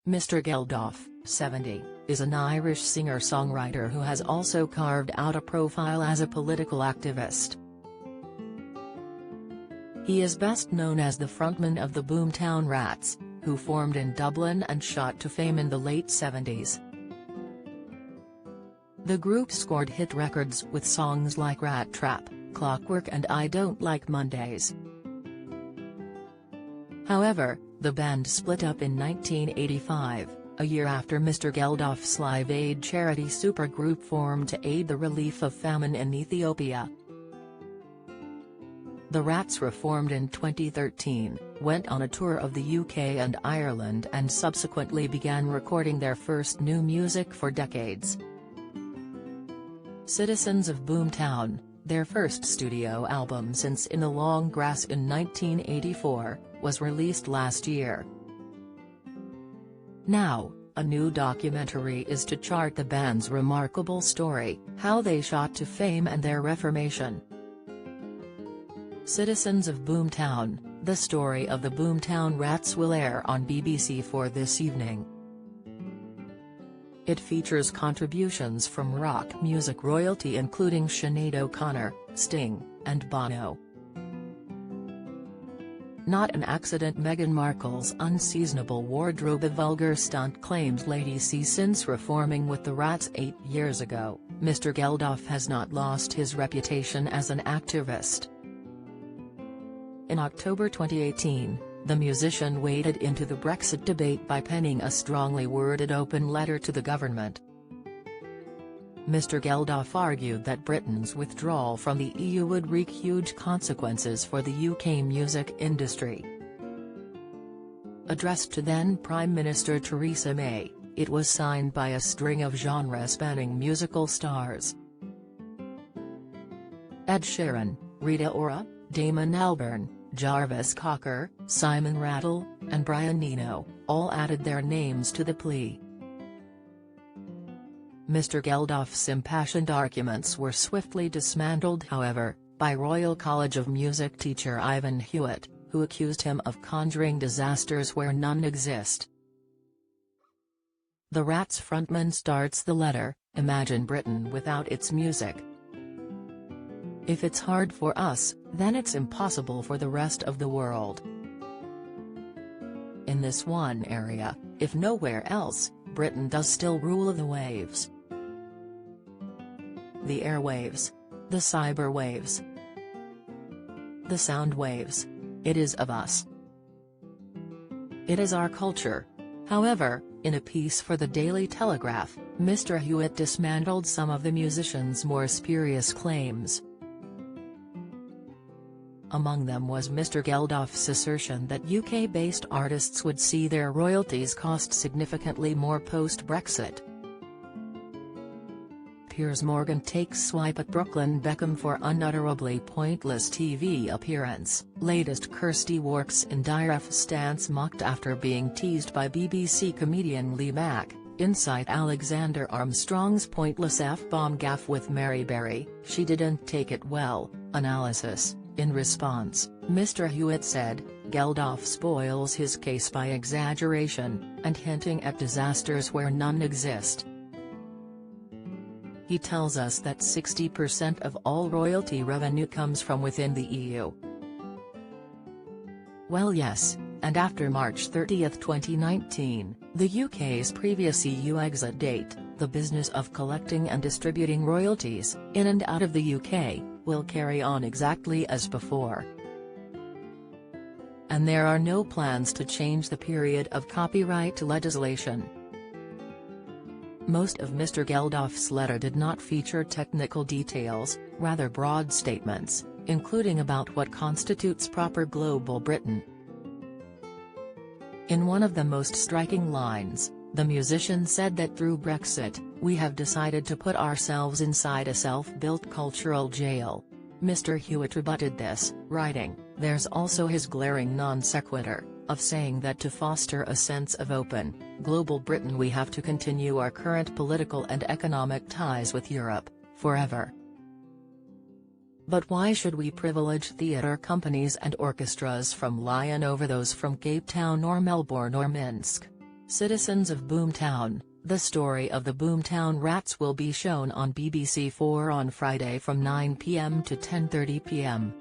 Mr. Geldof, 70, is an Irish singer-songwriter who has also carved out a profile as a political activist. He is best known as the frontman of the Boomtown Rats, who formed in Dublin and shot to fame in the late 70s. The group scored hit records with songs like Rat Trap, Clockwork and I Don't Like Mondays. However, the band split up in 1985, a year after Mr. Geldof's Live Aid charity supergroup formed to aid the relief of famine in Ethiopia. The Rats reformed in 2013, went on a tour of the UK and Ireland and subsequently began recording their first new music for decades. Citizens of Boomtown, their first studio album since In the Long Grass in 1984, was released last year. Now, a new documentary is to chart the band's remarkable story, how they shot to fame and their reformation. Citizens of Boomtown, the story of the Boomtown Rats will air on BBC4 this evening. It features contributions from rock music royalty including Sinead O'Connor, Sting, and Bono. Not an accident. Meghan Markle's unseasonable wardrobe. A vulgar stunt, claims Lady C. Since reforming with the Rats 8 years ago, Mr. Geldof has not lost his reputation as an activist. In October 2018, the musician waded into the Brexit debate by penning a strongly worded open letter to the government. Mr. Geldof argued that Britain's withdrawal from the EU would wreak huge consequences for the UK music industry. Addressed to then Prime Minister Theresa May, it was signed by a string of genre-spanning musical stars. Ed Sheeran, Rita Ora, Damon Albarn, Jarvis Cocker, Simon Rattle, and Brian Eno, all added their names to the plea. Mr. Geldof's impassioned arguments were swiftly dismantled, however, by Royal College of Music teacher Ivan Hewitt, who accused him of conjuring disasters where none exist. The Rats frontman starts the letter, "Imagine Britain without its music. If it's hard for us, then it's impossible for the rest of the world. In this one area, if nowhere else, Britain does still rule the waves. The airwaves. The cyber waves. The sound waves. It is of us. It is our culture." However, in a piece for the Daily Telegraph, Mr. Hewitt dismantled some of the musician's more spurious claims. Among them was Mr. Geldof's assertion that UK-based artists would see their royalties cost significantly more post-Brexit. Piers Morgan takes swipe at Brooklyn Beckham for unutterably pointless TV appearance. Latest. Kirsty Wark's indirect stance mocked after being teased by BBC comedian Lee Mack. Insight. Alexander Armstrong's pointless F-bomb gaffe with Mary Berry, "She didn't take it well." Analysis. In response, Mr. Hewitt said, Geldof spoils his case by exaggeration, and hinting at disasters where none exist. He tells us that 60% of all royalty revenue comes from within the EU. Well, yes, and after March 30, 2019, the UK's previous EU exit date, the business of collecting and distributing royalties, in and out of the UK, will carry on exactly as before. And there are no plans to change the period of copyright legislation. Most of Mr. Geldof's letter did not feature technical details, rather broad statements, including about what constitutes proper global Britain. In one of the most striking lines, the musician said that through Brexit, "We have decided to put ourselves inside a self-built cultural jail." Mr. Hewitt rebutted this, writing, "There's also his glaring non sequitur, of saying that to foster a sense of open, global Britain we have to continue our current political and economic ties with Europe, forever. But why should we privilege theatre companies and orchestras from Lyon over those from Cape Town or Melbourne or Minsk? Citizens of Boomtown, the story of the Boomtown rats will be shown on BBC4 on Friday from 9 p.m. to 10:30 p.m.